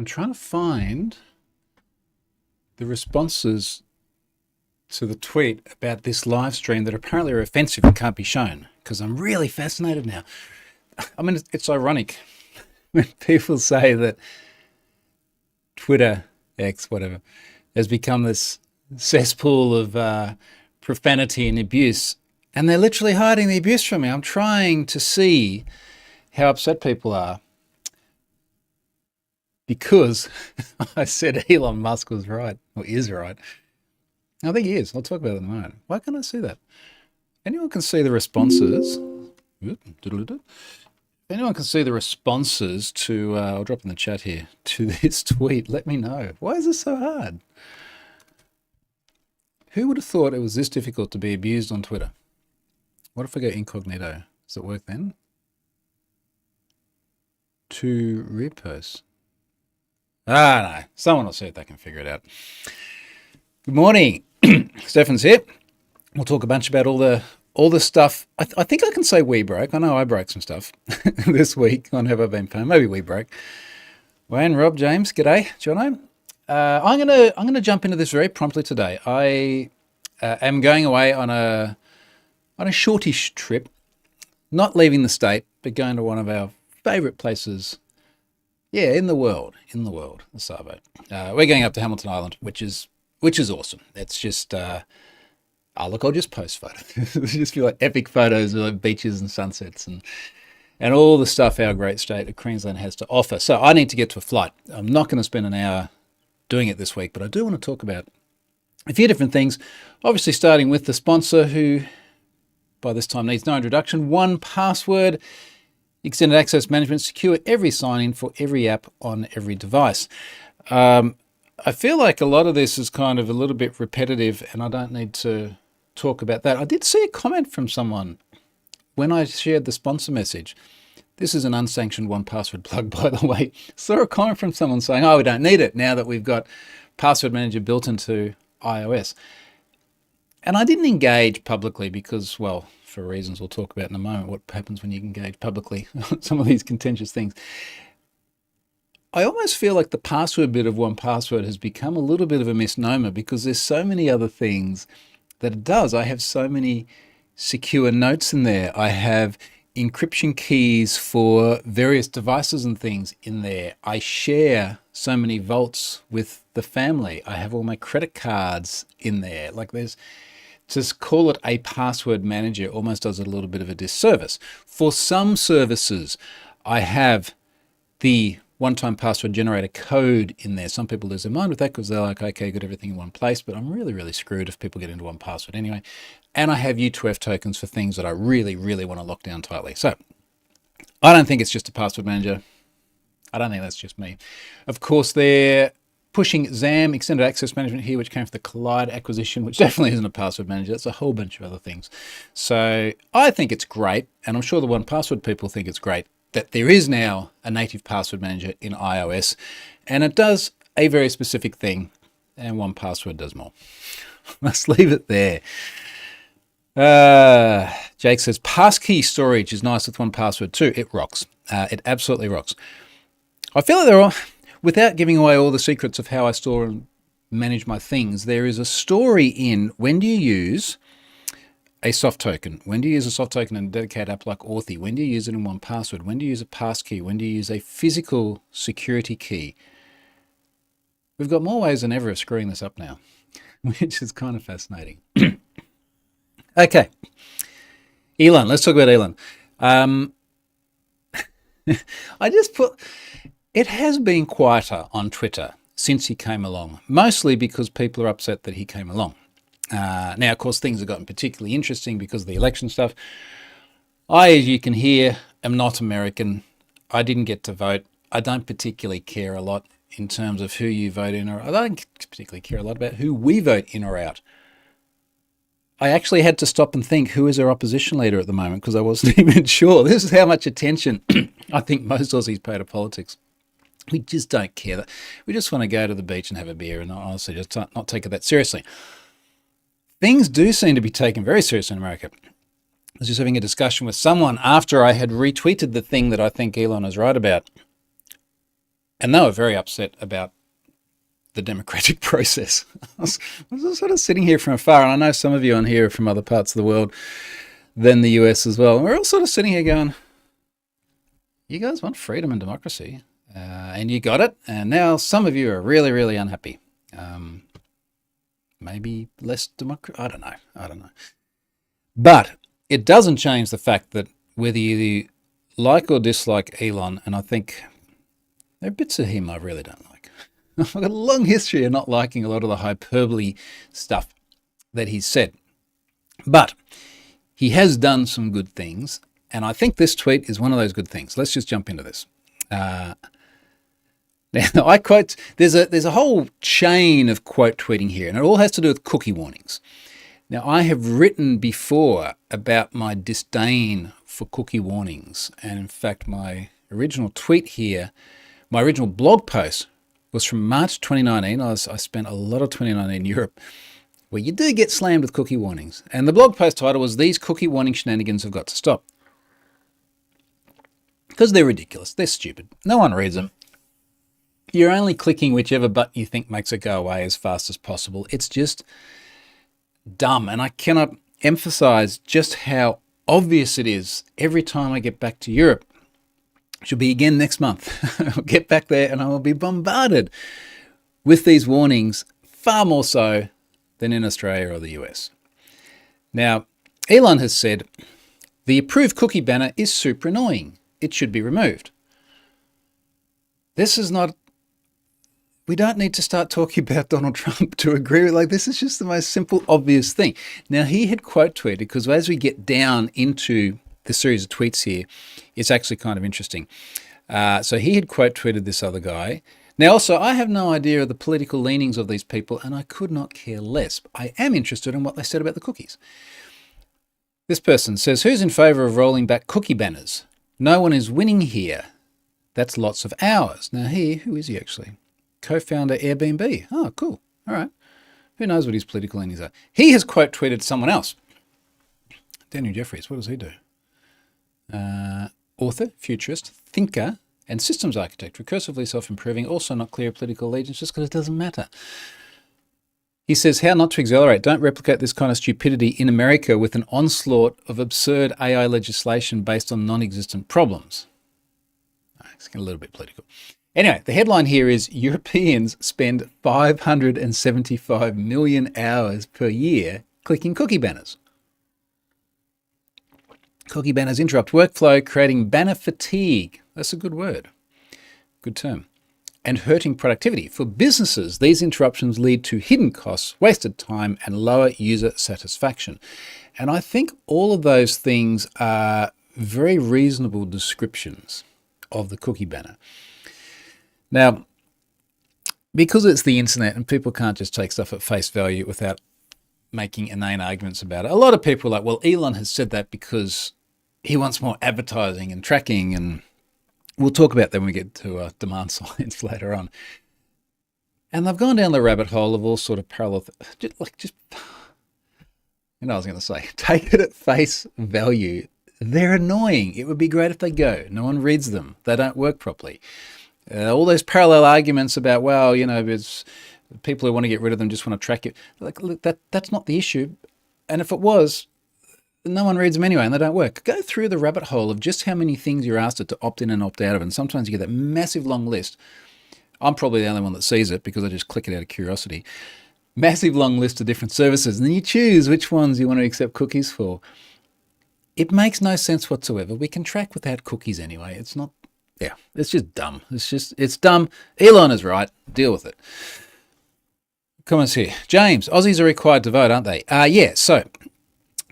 I'm trying to find the responses to the tweet about this live stream that apparently are offensive and can't be shown because I'm really fascinated now. I mean, it's ironic when people say that Twitter, X, whatever, has become this cesspool of profanity and abuse, and they're literally hiding the abuse from me. I'm trying to see how upset people are because I said Elon Musk was right, or is right. I think he is. I'll talk about it in a moment. Why can't I see that? Anyone can see the responses. Anyone can see the responses to, I'll drop in the chat here, to this tweet. Let me know. Why is this so hard? Who would have thought it was this difficult to be abused on Twitter? What if I go incognito? Does it work then? To repost. No. Someone will see if they can figure it out. Good morning. Stefan's here. We'll talk a bunch about all the stuff. I think I can say we broke. I know I broke some stuff this week on Have I Been Paying. Maybe we broke. Wayne, Rob, James, g'day, Jono. I'm gonna jump into this very promptly today. I am going away on a shortish trip, not leaving the state, but going to one of our favourite places. Yeah, in the world, the Savo. We're going up to Hamilton Island, which is awesome. It's just, look, I'll just post photos. It'll just be like epic photos of like beaches and sunsets and all the stuff our great state of Queensland has to offer. So I need to get to a flight. I'm not going to spend an hour doing it this week, but I do want to talk about a few different things. Obviously, starting with the sponsor, who by this time needs no introduction. 1Password. Extended access management, secure every sign-in for every app on every device. I feel like a lot of this is kind of a little bit repetitive, and I don't need to talk about that. I did see a comment from someone when I shared the sponsor message. This is an unsanctioned 1Password plug, by the way. Saw a comment from someone saying, we don't need it now that we've got Password Manager built into iOS. And I didn't engage publicly because, well, for reasons we'll talk about in a moment, what happens when you engage publicly on some of these contentious things. I almost feel like the password bit of 1Password has become a little bit of a misnomer because there's so many other things that it does. I have so many secure notes in there. I have encryption keys for various devices and things in there. I share so many vaults with the family. I have all my credit cards in there. Like to call it a password manager almost does it a little bit of a disservice. For some services, I have the one-time password generator code in there. Some people lose their mind with that because they're like, okay, got everything in one place, but I'm really, really screwed if people get into 1Password anyway. And I have U2F tokens for things that I really, really want to lock down tightly. So I don't think it's just a password manager. I don't think that's just me. Of course, they're pushing XAM, Extended Access Management here, which came from the Collide acquisition, which definitely isn't a password manager. It's a whole bunch of other things. So I think it's great, and I'm sure the 1Password people think it's great, that there is now a native password manager in iOS, and it does a very specific thing, and 1Password does more. Let's leave it there. Jake says, passkey storage is nice with 1Password too. It rocks. It absolutely rocks. I feel like without giving away all the secrets of how I store and manage my things, there is a story in when do you use a soft token? When do you use a soft token in a dedicated app like Authy? When do you use it in 1Password? When do you use a passkey? When do you use a physical security key? We've got more ways than ever of screwing this up now, which is kind of fascinating. Okay. Elon, let's talk about Elon. It has been quieter on Twitter since he came along, mostly because people are upset that he came along. Now, of course, things have gotten particularly interesting because of the election stuff. I, as you can hear, am not American. I didn't get to vote. I don't particularly care a lot in terms of who you vote in, or I don't particularly care a lot about who we vote in or out. I actually had to stop and think, who is our opposition leader at the moment? Because I wasn't even sure. This is how much attention I think most Aussies pay to politics. We just don't care. We just want to go to the beach and have a beer and honestly just not take it that seriously. Things do seem to be taken very seriously in America. I was just having a discussion with someone after I had retweeted the thing that I think Elon is right about. And they were very upset about the democratic process. I was sort of sitting here from afar, and I know some of you on here are from other parts of the world than the US as well. And we're all sort of sitting here going, you guys want freedom and democracy, and you got it. And now some of you are really, really unhappy. Maybe less democracy. I don't know. But it doesn't change the fact that whether you like or dislike Elon, and I think there are bits of him I really don't like. I've got a long history of not liking a lot of the hyperbole stuff that he's said. But he has done some good things, and I think this tweet is one of those good things. Let's just jump into this. Now, I quote, there's a whole chain of quote tweeting here, and it all has to do with cookie warnings. Now, I have written before about my disdain for cookie warnings, and in fact, my original tweet here, my original blog post was from March 2019. I spent a lot of 2019 in Europe, where you do get slammed with cookie warnings. And the blog post title was, "These cookie warning shenanigans have got to stop." Because they're ridiculous. They're stupid. No one reads them. You're only clicking whichever button you think makes it go away as fast as possible. It's just dumb. And I cannot emphasize just how obvious it is every time I get back to Europe. Should be again next month. I'll get back there and I will be bombarded with these warnings, far more so than in Australia or the US. Now, Elon has said, the approved cookie banner is super annoying. It should be removed. This is not, we don't need to start talking about Donald Trump to agree with, this is just the most simple, obvious thing. Now, he had quote tweeted, because as we get down into the series of tweets here, it's actually kind of interesting. So he had quote tweeted this other guy. Now, also, I have no idea of the political leanings of these people, and I could not care less. I am interested in what they said about the cookies. This person says, who's in favour of rolling back cookie banners? No one is winning here. That's lots of hours. Now, who is he actually? Co-founder Airbnb. Oh, cool. All right. Who knows what his political leanings are? He has quote tweeted someone else. Daniel Jeffries, what does he do? Author, futurist, thinker, and systems architect, recursively self-improving, also not clear political allegiance just because it doesn't matter. He says, how not to accelerate. Don't replicate this kind of stupidity in America with an onslaught of absurd AI legislation based on non-existent problems. It's getting a little bit political. Anyway, the headline here is Europeans spend 575 million hours per year clicking cookie banners. Cookie banners interrupt workflow, creating banner fatigue. That's a good word. Good term. And hurting productivity. For businesses, these interruptions lead to hidden costs, wasted time, and lower user satisfaction. And I think all of those things are very reasonable descriptions of the cookie banner. Now, because it's the internet and people can't just take stuff at face value without making inane arguments about it, a lot of people are like, well, Elon has said that because he wants more advertising and tracking, and we'll talk about that when we get to demand science later on. And they've gone down the rabbit hole of all sort of parallel, I was going to say, take it at face value. They're annoying. It would be great if they go. No one reads them. They don't work properly. All those parallel arguments about, well, it's people who want to get rid of them just want to track you. Look, that's not the issue. And if it was, no one reads them anyway, and they don't work. Go through the rabbit hole of just how many things you're asked to opt in and opt out of, and sometimes you get that massive long list. I'm probably the only one that sees it because I just click it out of curiosity. Massive long list of different services, and then you choose which ones you want to accept cookies for. It makes no sense whatsoever. We can track without cookies anyway. It's just dumb. It's dumb. Elon is right. Deal with it. Comments here. James, Aussies are required to vote, aren't they? Yeah, so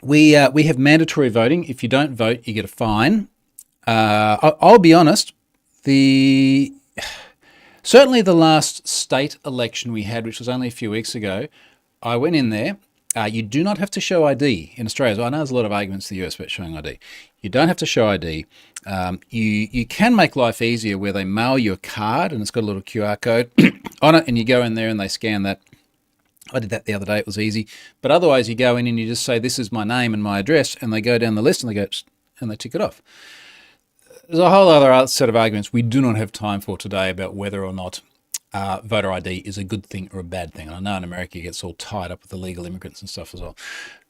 we have mandatory voting. If you don't vote, you get a fine. I'll be honest, certainly the last state election we had, which was only a few weeks ago, I went in there. You do not have to show ID in Australia. So I know there's a lot of arguments in the US about showing ID. You don't have to show ID. You can make life easier where they mail you a card and it's got a little QR code on it, and you go in there and they scan that. I did that the other day. It was easy. But otherwise, you go in and you just say, this is my name and my address, and they go down the list and they go, and they tick it off. There's a whole other set of arguments we do not have time for today about whether or not voter ID is a good thing or a bad thing. And I know in America it gets all tied up with illegal immigrants and stuff as well.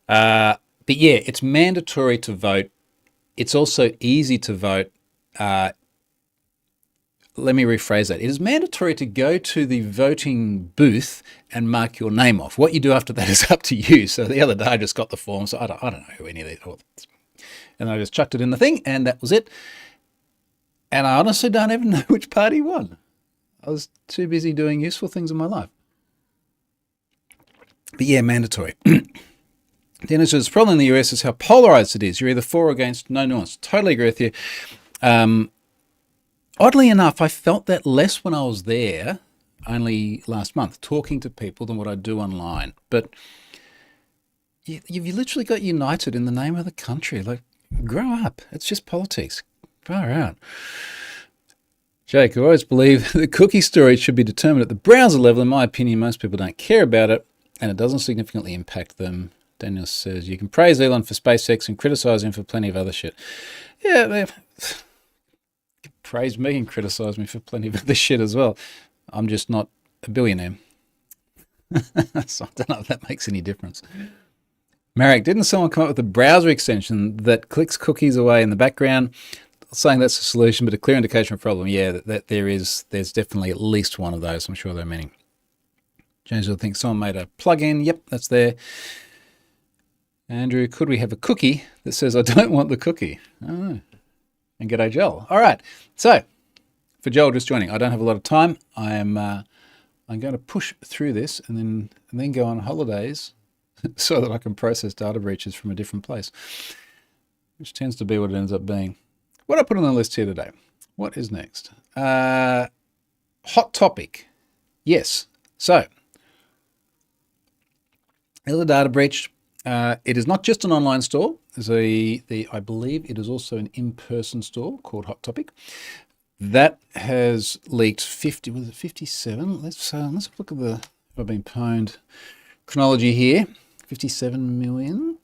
But yeah, it's mandatory to vote. It's also easy to vote. Let me rephrase that. It is mandatory to go to the voting booth and mark your name off. What you do after that is up to you. So the other day I just got the form, so I don't know who any of these are. And I just chucked it in the thing, and that was it. And I honestly don't even know which party won. I was too busy doing useful things in my life. But yeah, mandatory. Dennis says, the problem in the US is how polarized it is. You're either for or against, no nuance. Totally agree with you. Oddly enough, I felt that less when I was there, only last month, talking to people than what I do online. But you've literally got united in the name of the country. Like, grow up. It's just politics. Far out. Jake, I always believe the cookie storage should be determined at the browser level. In my opinion, most people don't care about it, and it doesn't significantly impact them. Daniel says, you can praise Elon for SpaceX and criticize him for plenty of other shit. Yeah, praise me and criticize me for plenty of other shit as well. I'm just not a billionaire. So I don't know if that makes any difference. Marek, didn't someone come up with a browser extension that clicks cookies away in the background? Saying that's a solution, but a clear indication of a problem. Yeah, that there's definitely at least one of those. I'm sure they're many. James will think someone made a plugin. Yep, that's there. Andrew, could we have a cookie that says I don't want the cookie? I don't know. And g'day, Joel. All right. So, for Joel just joining, I don't have a lot of time. I'm going to push through this and then go on holidays so that I can process data breaches from a different place, which tends to be what it ends up being. What I put on the list here today? What is next? Hot topic. Yes. So, another data breach. It is not just an online store. I believe it is also an in-person store called Hot Topic. That has leaked 57? Let's look at the, I've been pwned chronology here. 57 million.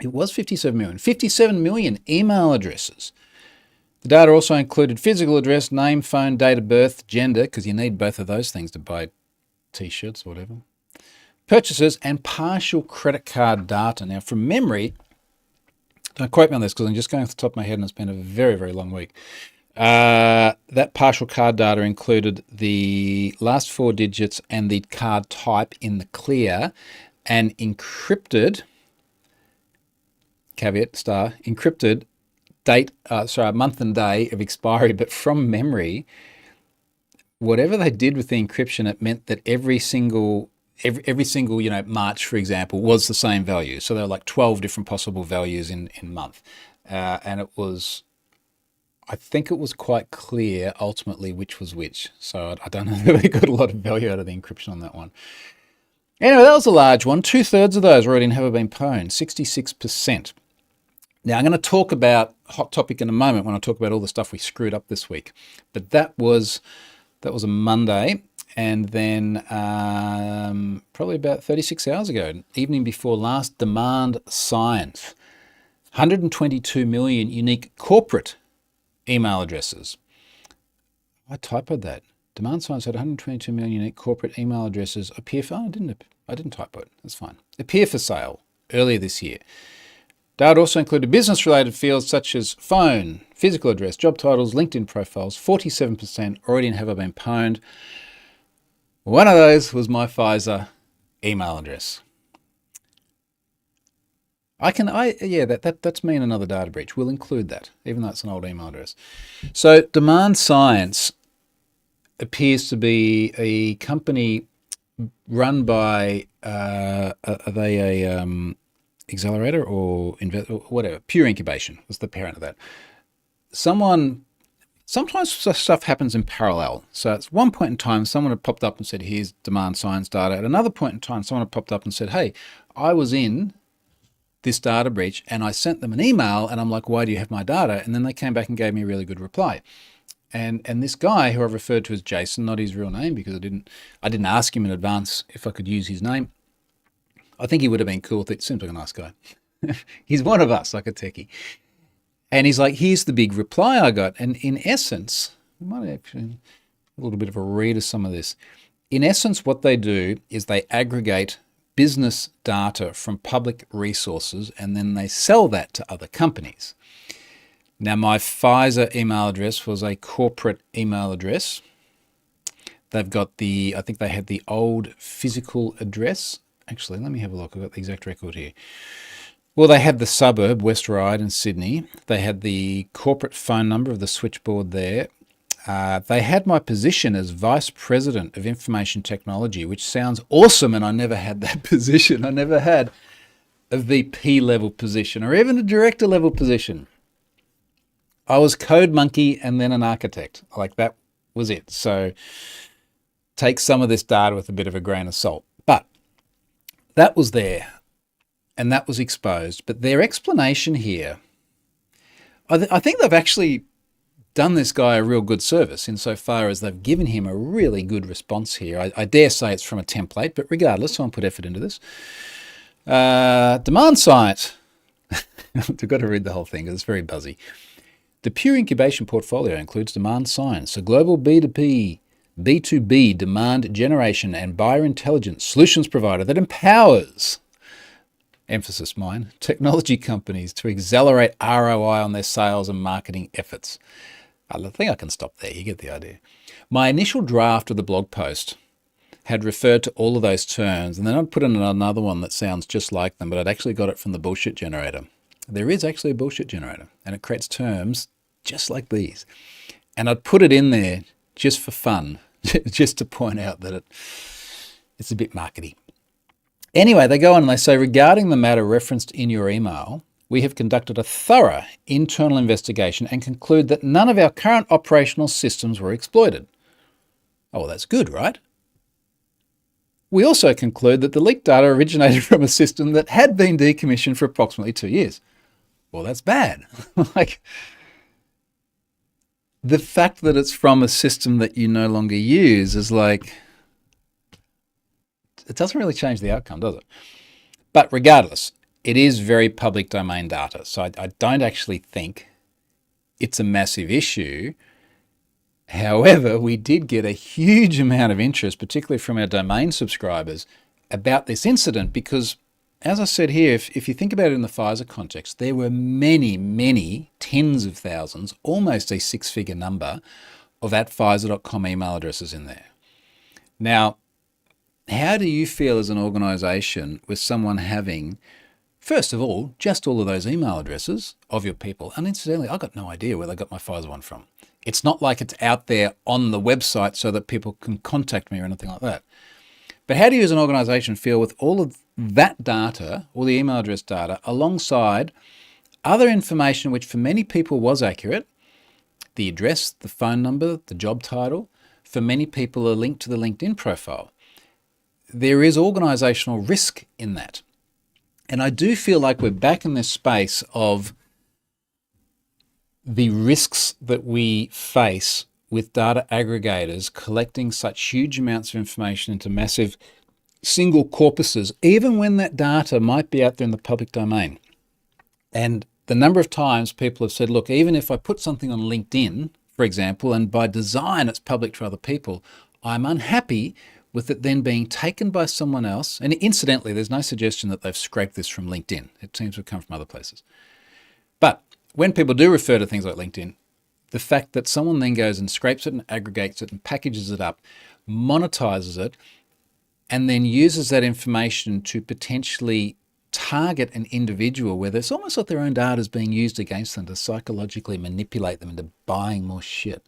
It was 57 million. 57 million email addresses. The data also included physical address, name, phone, date of birth, gender, because you need both of those things to buy t-shirts or whatever, purchases, and partial credit card data. Now, from memory, don't quote me on this because I'm just going off the top of my head and it's been a very, very long week. That partial card data included the last 4 digits and the card type in the clear and encrypted, caveat star, encrypted date, month and day of expiry, but from memory, whatever they did with the encryption, it meant that every single, March, for example, was the same value. So there were like 12 different possible values in month. And it was, I think it was quite clear ultimately which was which. So I don't know if they got a lot of value out of the encryption on that one. Anyway, that was a large one. 2/3 of those already never been pwned, 66%. Now, I'm going to talk about Hot Topic in a moment when I talk about all the stuff we screwed up this week. But that was a Monday, and then probably about 36 hours ago, evening before last, Demand Science. 122 million unique corporate email addresses. I typoed that. Demand Science had 122 million unique corporate email addresses appear for, I didn't typo it, that's fine. Appear for sale earlier this year. Data also included business-related fields such as phone, physical address, job titles, LinkedIn profiles. 47% already have been pwned. One of those was my Pfizer email address. That's me in another data breach. We'll include that, even though it's an old email address. So Demand Science appears to be a company run by, are they a accelerator or whatever, Pure Incubation was the parent of that. Sometimes stuff happens in parallel. So at one point in time, someone had popped up and said, here's Demand Science data. At another point in time, someone had popped up and said, hey, I was in this data breach and I sent them an email and I'm like, why do you have my data? And then they came back and gave me a really good reply. And this guy who I've referred to as Jason, not his real name because I didn't ask him in advance if I could use his name. I think he would have been cool. It seems like a nice guy. He's one of us, like a techie. And he's like, here's the big reply I got. And in essence, I might actually a little bit of a read of some of this. In essence, what they do is they aggregate business data from public resources and then they sell that to other companies. Now, my Pfizer email address was a corporate email address. They've got I think they had the old physical address. Actually, let me have a look. I've got the exact record here. Well, they had the suburb, West Ryde in Sydney. They had the corporate phone number of the switchboard there. They had my position as Vice President of Information Technology, which sounds awesome, and I never had that position. I never had a VP level position or even a director level position. I was code monkey and then an architect. Like, that was it. So take some of this data with a bit of a grain of salt. But that was there and that was exposed. But their explanation here, I think they've actually done this guy a real good service insofar as they've given him a really good response here. I dare say it's from a template, but regardless, someone put effort into this. Demand science. I've got to read the whole thing because it's very buzzy. The Pure Incubation portfolio includes Demand Science, a global B2B demand generation and buyer intelligence solutions provider that empowers, emphasis mine, technology companies to accelerate ROI on their sales and marketing efforts. I think I can stop there. You get the idea. My initial draft of the blog post had referred to all of those terms, and then I'd put in another one that sounds just like them, but I'd actually got it from the bullshit generator. There is actually a bullshit generator, and it creates terms just like these. And I'd put it in there just for fun, just to point out that it's a bit markety. Anyway, they go on and they say, regarding the matter referenced in your email, we have conducted a thorough internal investigation and conclude that none of our current operational systems were exploited. Oh, well, that's good, right? We also conclude that the leaked data originated from a system that had been decommissioned for approximately 2 years. Well, that's bad. Like, the fact that it's from a system that you no longer use is like, it doesn't really change the outcome, does it? But regardless, it is very public domain data. So I don't actually think it's a massive issue. However, we did get a huge amount of interest, particularly from our domain subscribers, about this incident because, as I said here, if you think about it in the Pfizer context, there were many, many tens of thousands, almost a six-figure number of @Pfizer.com email addresses in there. Now, how do you feel as an organization with someone having, first of all, just all of those email addresses of your people? And incidentally, I got no idea where they got my Pfizer one from. It's not like it's out there on the website so that people can contact me or anything like that. But how do you as an organization feel with all of that data, all the email address data, alongside other information which for many people was accurate, the address, the phone number, the job title, for many people a link to the LinkedIn profile? There is organizational risk in that. And I do feel like we're back in this space of the risks that we face with data aggregators collecting such huge amounts of information into massive single corpuses, even when that data might be out there in the public domain. And the number of times people have said, look, even if I put something on LinkedIn, for example, and by design it's public to other people, I'm unhappy with it then being taken by someone else. And incidentally, there's no suggestion that they've scraped this from LinkedIn. It seems to have come from other places. But when people do refer to things like LinkedIn, the fact that someone then goes and scrapes it and aggregates it and packages it up, monetizes it, and then uses that information to potentially target an individual where it's almost like their own data is being used against them to psychologically manipulate them into buying more shit.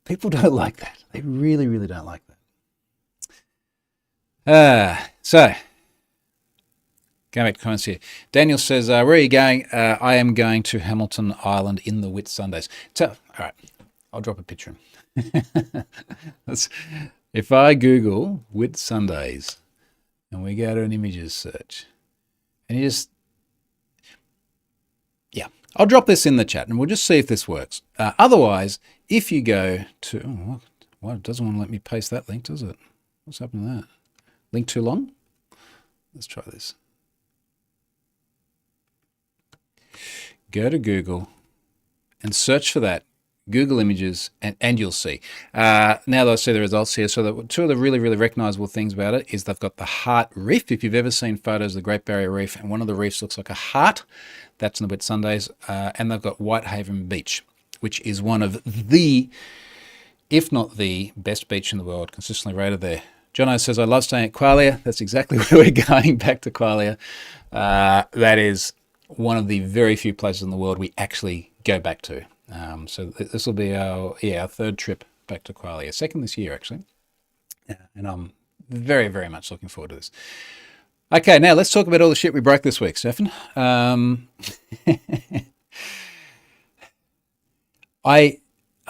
People don't like that. They really, really don't like that. So, going back to comments here. Daniel says, where are you going? I am going to Hamilton Island in the Whitsundays. So, all right, I'll drop a picture. If I Google Whitsundays and we go to an images search and you just, yeah, I'll drop this in the chat and we'll just see if this works. Otherwise, if you go to, well, it doesn't want to let me paste that link, does it? What's happened to that? Link too long? Let's try this. go to Google and search for that, Google Images, and you'll see. Now that I see the results here, so two of the really, really recognizable things about it is they've got the heart reef. If you've ever seen photos of the Great Barrier Reef, and one of the reefs looks like a heart, that's in the Whitsundays. And they've got Whitehaven Beach, which is one of the, if not the best beach in the world, consistently rated there. Jono says, I love staying at Qualia. That's exactly where we're going, back to Qualia. That is one of the very few places in the world we actually go back to. So this will be our third trip back to Qualia, second this year actually, and I'm very, very much looking forward to this. Okay, now let's talk about all the shit we broke this week, Stefan. I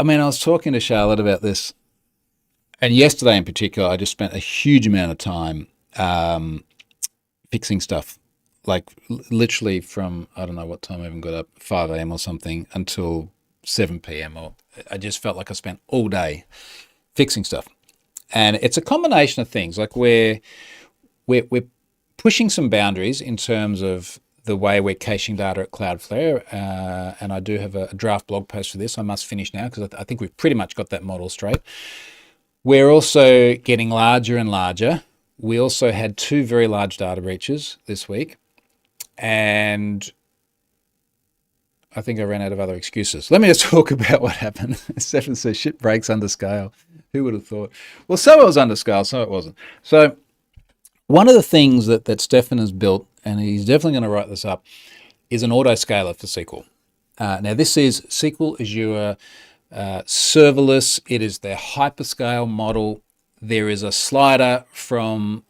was talking to Charlotte about this, and yesterday in particular, I just spent a huge amount of time fixing stuff. Like literally from, I don't know what time I even got up, 5 a.m. or something, until 7 p.m. or I just felt like I spent all day fixing stuff. And it's a combination of things. Like we're pushing some boundaries in terms of the way we're caching data at Cloudflare. And I do have a draft blog post for this. I must finish now because I think we've pretty much got that model straight. We're also getting larger and larger. We also had 2 very large data breaches this week. And I think I ran out of other excuses. Let me just talk about what happened. Stefan says shit breaks under scale. Who would have thought? Well, so it was under scale, so it wasn't. So one of the things that Stefan has built, and he's definitely going to write this up, is an autoscaler for SQL. Now this is SQL Azure serverless. It is their hyperscale model. There is a slider from,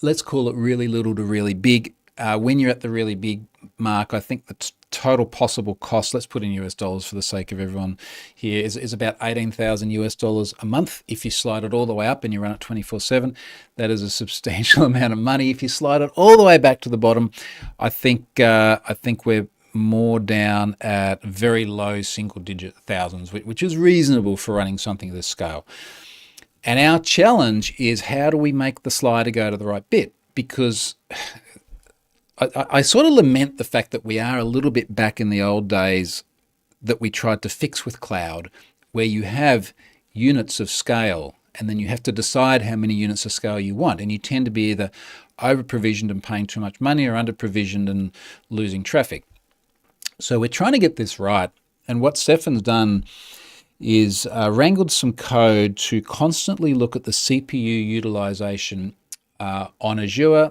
let's call it really little to really big. When you're at the really big mark, I think the total possible cost, let's put in US dollars for the sake of everyone here, is about 18,000 US dollars a month. If you slide it all the way up and you run it 24/7, that is a substantial amount of money. If you slide it all the way back to the bottom, I think we're more down at very low single-digit thousands, which is reasonable for running something of this scale. And our challenge is, how do we make the slider go to the right bit? Because I sort of lament the fact that we are a little bit back in the old days that we tried to fix with cloud, where you have units of scale and then you have to decide how many units of scale you want. And you tend to be either over-provisioned and paying too much money or under-provisioned and losing traffic. So we're trying to get this right. And what Stefan's done is wrangled some code to constantly look at the CPU utilization on Azure,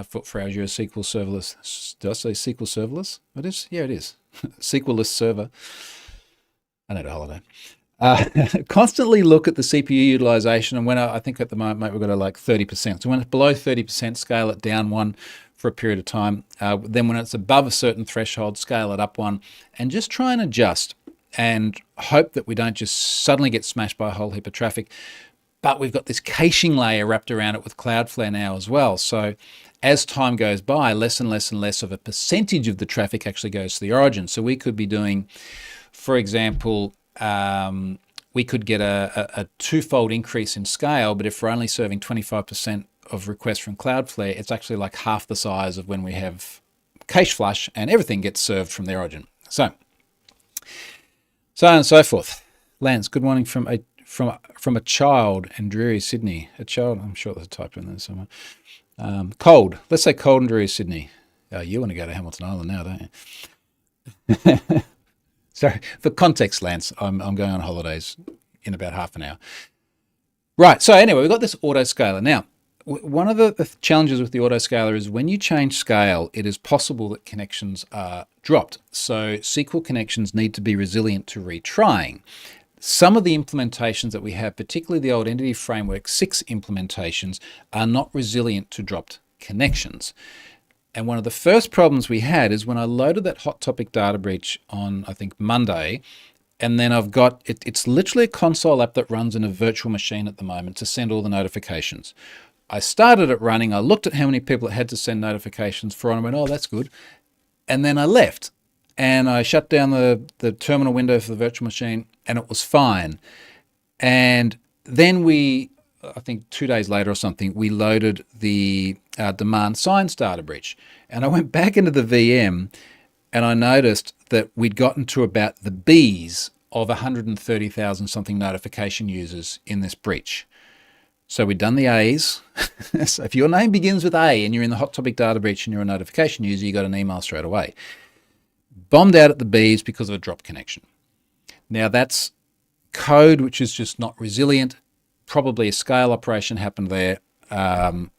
for our Azure SQL serverless. Did I say SQL serverless? It is? Yeah, it is. SQL-less server. I need a holiday. Constantly look at the CPU utilization, and when I think at the moment, mate, we've got to like 30%. So when it's below 30%, scale it down 1 for a period of time. Then when it's above a certain threshold, scale it up 1, and just try and adjust and hope that we don't just suddenly get smashed by a whole heap of traffic. But we've got this caching layer wrapped around it with Cloudflare now as well. So as time goes by, less and less and less of a percentage of the traffic actually goes to the origin. So we could be doing, for example, we could get a 2-fold increase in scale, but if we're only serving 25% of requests from Cloudflare, it's actually like half the size of when we have cache flush and everything gets served from the origin. So on and so forth. Lance, good morning from a child in dreary Sydney. A child, I'm sure there's a typo in there somewhere. Cold. Let's say cold and dreary Sydney. You want to go to Hamilton Island now, don't you? Sorry, for context, Lance, I'm going on holidays in about half an hour. Right, so anyway, we've got this autoscaler. Now, one of the challenges with the autoscaler is when you change scale, it is possible that connections are dropped. So SQL connections need to be resilient to retrying. Some of the implementations that we have, particularly the old Entity Framework 6 implementations, are not resilient to dropped connections. And one of the first problems we had is when I loaded that Hot Topic data breach on, I think, Monday, and then I've got, it's literally a console app that runs in a virtual machine at the moment to send all the notifications. I started it running, I looked at how many people it had to send notifications for, and I went, oh, that's good. And then I left. And I shut down the terminal window for the virtual machine, and it was fine. And then I think 2 days later or something, we loaded the demand science data breach. And I went back into the VM, and I noticed that we'd gotten to about the B's of 130,000 something notification users in this breach. So we'd done the A's. So if your name begins with A and you're in the Hot Topic data breach and you're a notification user, you got an email straight away. Bombed out at the B's because of a drop connection. Now that's code which is just not resilient. Probably a scale operation happened there. I'm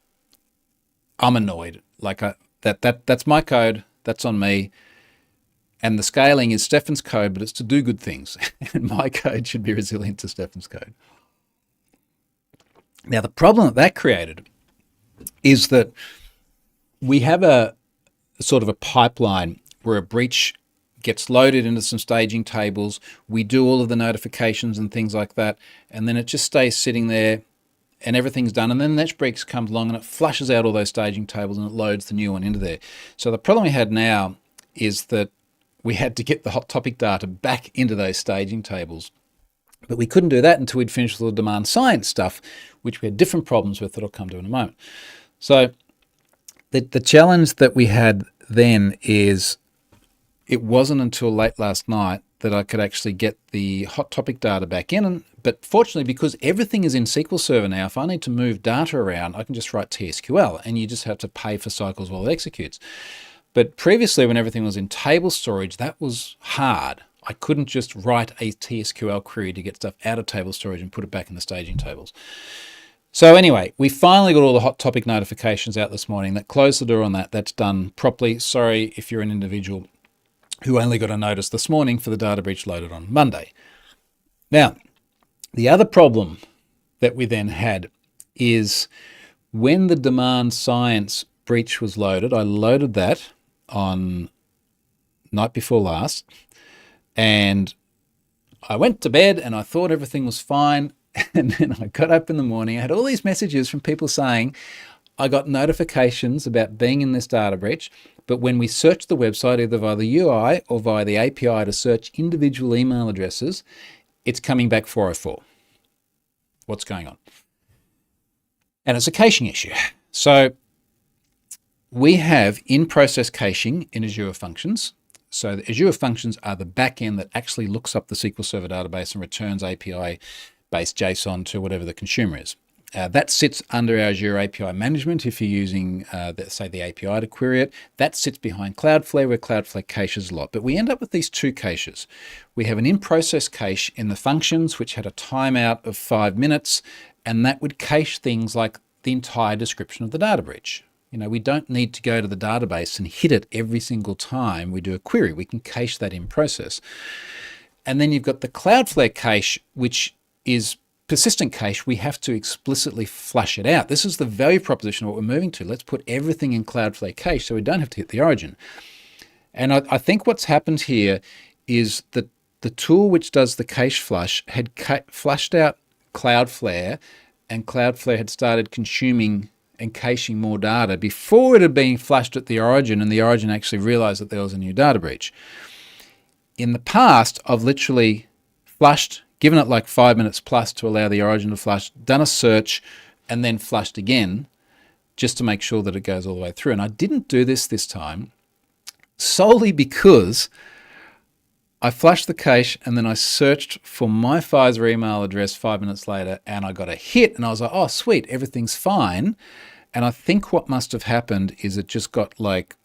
annoyed. That's my code. That's on me. And the scaling is Stefan's code, but it's to do good things. And my code should be resilient to Stefan's code. Now, the problem that created is that we have a sort of a pipeline where a breach gets loaded into some staging tables. We do all of the notifications and things like that, and then it just stays sitting there and everything's done. And then the next breach comes along and it flushes out all those staging tables and it loads the new one into there. So the problem we had now is that we had to get the Hot Topic data back into those staging tables. But we couldn't do that until we'd finished all the demand science stuff, which we had different problems with that I'll come to in a moment. So the challenge that we had then is it wasn't until late last night that I could actually get the Hot Topic data back in. But fortunately, because everything is in SQL Server now, if I need to move data around, I can just write TSQL and you just have to pay for cycles while it executes. But previously, when everything was in table storage, that was hard. I couldn't just write a TSQL query to get stuff out of table storage and put it back in the staging tables. So anyway, we finally got all the Hot Topic notifications out this morning. That closed the door on that. That's done properly. Sorry if you're an individual who only got a notice this morning for the data breach loaded on Monday. Now, the other problem that we then had is when the demand science breach was loaded, I loaded that on night before last, and I went to bed and I thought everything was fine. And then I got up in the morning, I had all these messages from people saying, I got notifications about being in this data breach, but when we searched the website, either via the UI or via the API to search individual email addresses, it's coming back 404. What's going on? And it's a caching issue. So we have in-process caching in Azure Functions. So the Azure Functions are the backend that actually looks up the SQL Server database and returns API-based JSON to whatever the consumer is. That sits under our Azure API management if you're using, say, the API to query it. That sits behind Cloudflare, where Cloudflare caches a lot. But we end up with these two caches. We have an in-process cache in the functions, which had a timeout of 5 minutes, and that would cache things like the entire description of the data breach. You know, we don't need to go to the database and hit it every single time we do a query. We can cache that in process. And then you've got the Cloudflare cache, which is persistent cache. We have to explicitly flush it out. This is the value proposition of what we're moving to. Let's put everything in Cloudflare cache so we don't have to hit the origin. And I think what's happened here is that the tool which does the cache flush had flushed out Cloudflare, and Cloudflare had started consuming and caching more data before it had been flushed at the origin, and the origin actually realized that there was a new data breach. In the past, I've literally flushed, given it like 5 minutes plus to allow the origin to flush, done a search, and then flushed again just to make sure that it goes all the way through. And I didn't do this time solely because I flushed the cache and then I searched for my Pfizer email address 5 minutes later and I got a hit and I was like, oh, sweet, everything's fine. And I think what must have happened is it just got like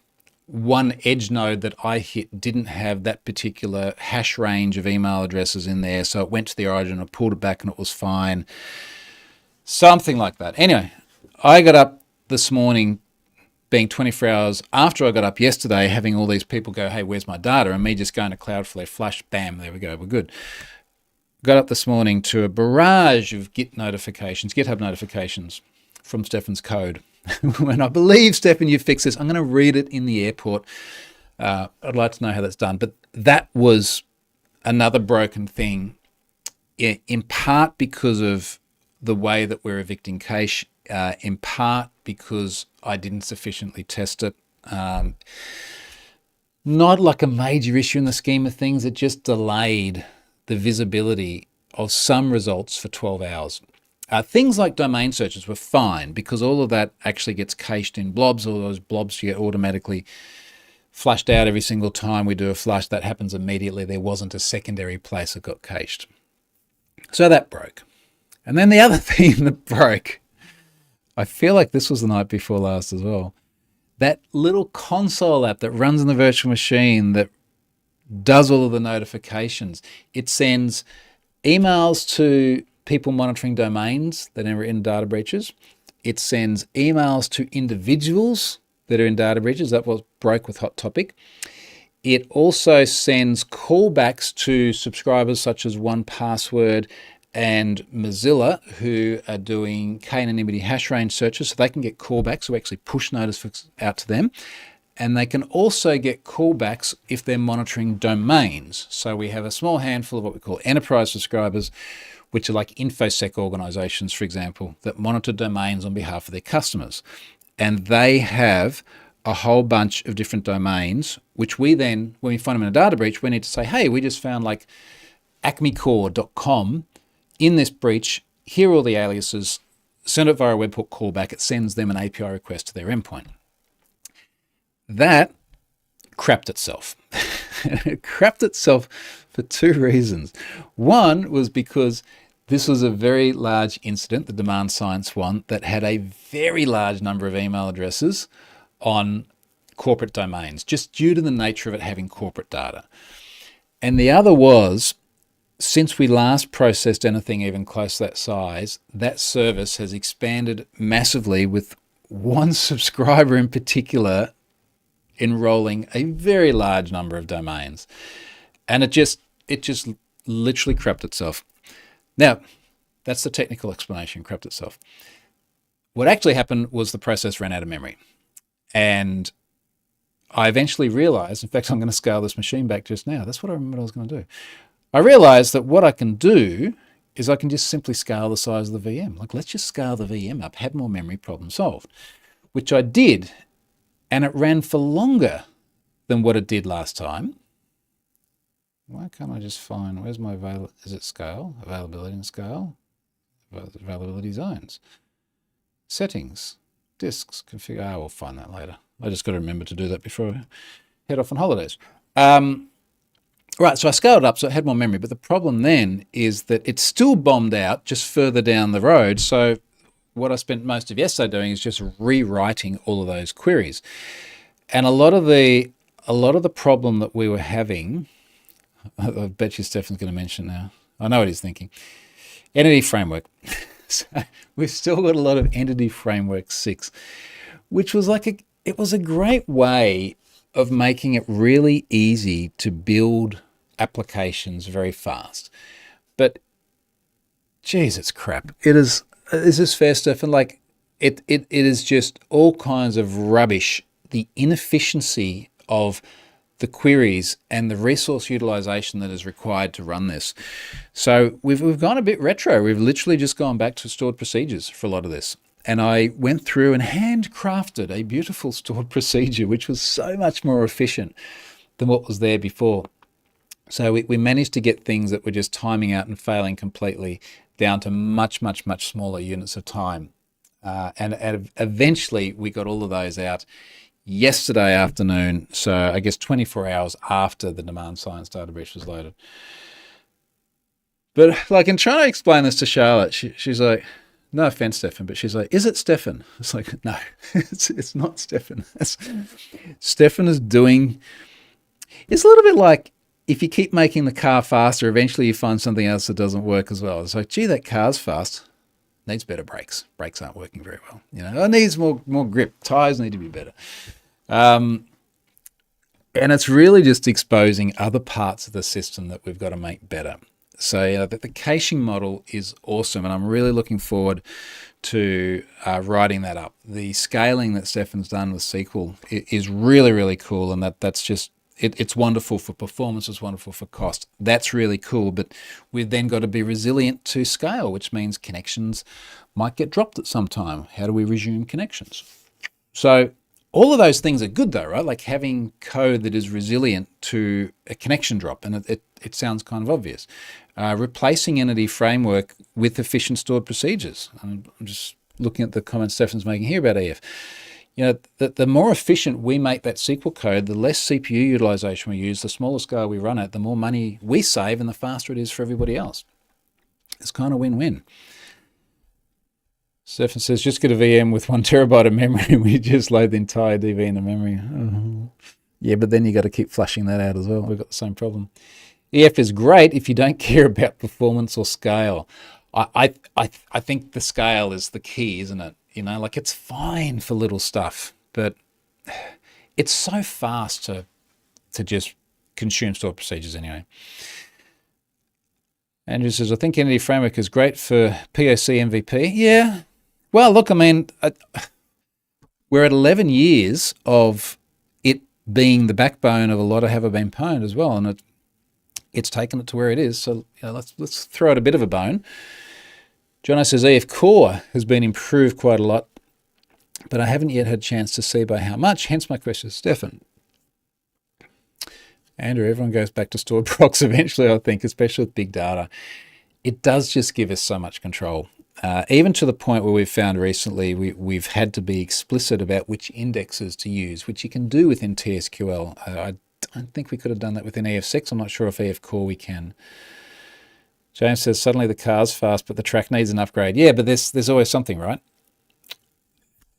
one edge node that I hit didn't have that particular hash range of email addresses in there. So it went to the origin, I pulled it back and it was fine. Something like that. Anyway, I got up this morning being 24 hours after I got up yesterday, having all these people go, hey, where's my data? And me just going to Cloudflare, flush, bam, there we go, we're good. Got up this morning to a barrage of GitHub notifications from Stefan's code. When I believe, Stefan, you fixed this, I'm going to read it in the airport. I'd like to know how that's done. But that was another broken thing, in part because of the way that we're evicting cache, in part because I didn't sufficiently test it. Not like a major issue in the scheme of things. It just delayed the visibility of some results for 12 hours. Things like domain searches were fine because all of that actually gets cached in blobs. All those blobs get automatically flushed out every single time we do a flush. That happens immediately. There wasn't a secondary place that got cached. So that broke. And then the other thing that broke, I feel like this was the night before last as well. That little console app that runs in the virtual machine that does all of the notifications. It sends emails to people monitoring domains that are in data breaches. It sends emails to individuals that are in data breaches. That was broke with Hot Topic. It also sends callbacks to subscribers such as 1Password and Mozilla, who are doing k-anonymity hash range searches, so they can get callbacks, so actually push notice out to them. And they can also get callbacks if they're monitoring domains. So we have a small handful of what we call enterprise subscribers, which are like InfoSec organizations, for example, that monitor domains on behalf of their customers. And they have a whole bunch of different domains, which we then, when we find them in a data breach, we need to say, hey, we just found like acmecore.com in this breach. Here are all the aliases. Send it via a webhook callback. It sends them an API request to their endpoint. That crapped itself. It crapped itself for two reasons. One was because this was a very large incident, the Demand Science one, that had a very large number of email addresses on corporate domains, just due to the nature of it having corporate data. And the other was, since we last processed anything even close to that size, that service has expanded massively, with one subscriber in particular enrolling a very large number of domains. And it just literally crapped itself. Now, that's the technical explanation, crapped itself. What actually happened was the process ran out of memory. And I eventually realized, in fact, I'm going to scale this machine back just now. That's what I remembered I was going to do. I realized that what I can do is I can just simply scale the size of the VM. Like, let's just scale the VM up, have more memory, problem solved, which I did. And it ran for longer than what it did last time. Why can't I just find, where's my is it scale? Availability and scale? Availability zones. Settings. Disks. Configure. We'll find that later. I just got to remember to do that before I head off on holidays. Right, so I scaled it up so it had more memory. But the problem then is that it's still bombed out just further down the road. So what I spent most of yesterday doing is just rewriting all of those queries. And a lot of the problem that we were having, I bet you Stefan's going to mention now. I know what he's thinking. Entity Framework. So we've still got a lot of Entity Framework 6, which was it was a great way of making it really easy to build applications very fast. But geez, it's crap. Is this fair, Stefan? Like it is just all kinds of rubbish. The inefficiency of the queries and the resource utilization that is required to run this. So we've gone a bit retro. We've literally just gone back to stored procedures for a lot of this. And I went through and handcrafted a beautiful stored procedure, which was so much more efficient than what was there before. So we managed to get things that were just timing out and failing completely down to much, much, much smaller units of time. And eventually we got all of those out yesterday afternoon, so I guess 24 hours after the Demand Science data breach was loaded. But like, in trying to explain this to Charlotte, she's like, no offense, Stefan, but she's like, is it Stefan? It's like, no, it's not Stefan. Stefan is doing, it's a little bit like if you keep making the car faster, eventually you find something else that doesn't work as well. It's like, gee, that car's fast. Needs better brakes. Brakes aren't working very well. It needs more grip. Tires need to be better. And it's really just exposing other parts of the system that we've got to make better. So the caching model is awesome, and I'm really looking forward to writing that up. The scaling that Stefan's done with SQL is really, really cool, and that's just, it's wonderful for performance, it's wonderful for cost. That's really cool, but we've then got to be resilient to scale, which means connections might get dropped at some time. How do we resume connections? So all of those things are good though, right? Like having code that is resilient to a connection drop, and it sounds kind of obvious. Replacing Entity Framework with efficient stored procedures. I'm just looking at the comments Stefan's making here about EF. the more efficient we make that SQL code, the less CPU utilization we use, the smaller scale we run at, the more money we save, and the faster it is for everybody else. It's kind of win-win. Stefan says, just get a VM with 1 terabyte of memory. We just load the entire DV into memory. Oh. Yeah, but then you got to keep flushing that out as well. We've got the same problem. EF is great if you don't care about performance or scale. I think the scale is the key, isn't it? Like it's fine for little stuff, but it's so fast to just consume stored procedures anyway. Andrew says, I think Entity Framework is great for POC MVP. Yeah. Well, look, I mean, we're at 11 years of it being the backbone of a lot of Have I Been Pwned as well, and it's taken it to where it is. So let's throw it a bit of a bone. Jono says EF Core has been improved quite a lot, but I haven't yet had a chance to see by how much, hence my question to Stefan. Andrew, everyone goes back to stored procs eventually, I think, especially with big data. It does just give us so much control. Even to the point where we've found recently we've had to be explicit about which indexes to use, which you can do within TSQL. I don't think we could have done that within EF6. I'm not sure if EF Core we can. James says, suddenly the car's fast, but the track needs an upgrade. Yeah, but there's always something, right?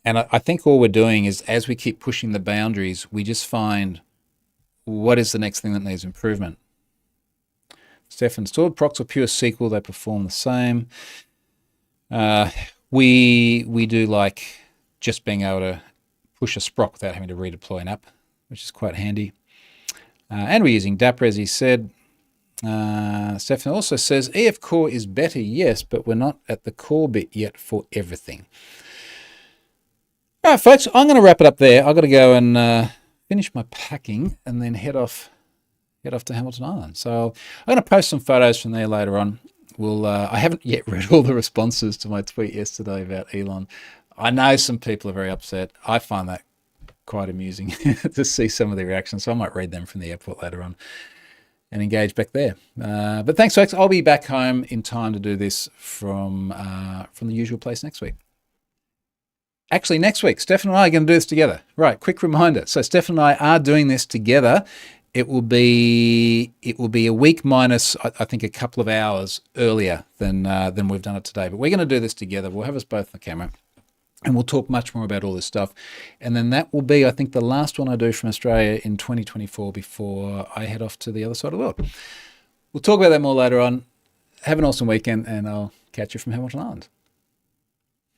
And I think all we're doing is, as we keep pushing the boundaries, we just find what is the next thing that needs improvement. Stefan, stored procs or pure SQL, they perform the same. We do like just being able to push a sproc without having to redeploy an app, which is quite handy. And we're using Dapper, as he said. Stefan also says, EF Core is better, yes, but we're not at the core bit yet for everything. All right, folks, I'm going to wrap it up there. I've got to go and finish my packing and then head off to Hamilton Island. So I'm going to post some photos from there later on. I haven't yet read all the responses to my tweet yesterday about Elon. I know some people are very upset. I find that quite amusing to see some of the reactions, so I might read them from the airport later on and engage back there. But thanks, folks. I'll be back home in time to do this from the usual place next week. Actually, next week, Stefan and I are going to do this together. Right, quick reminder. So Stefan and I are doing this together. It will be a week minus, I think, a couple of hours earlier than we've done it today. But we're going to do this together. We'll have us both on the camera, and we'll talk much more about all this stuff. And then that will be, I think, the last one I do from Australia in 2024 before I head off to the other side of the world. We'll talk about that more later on. Have an awesome weekend, and I'll catch you from Hamilton Island.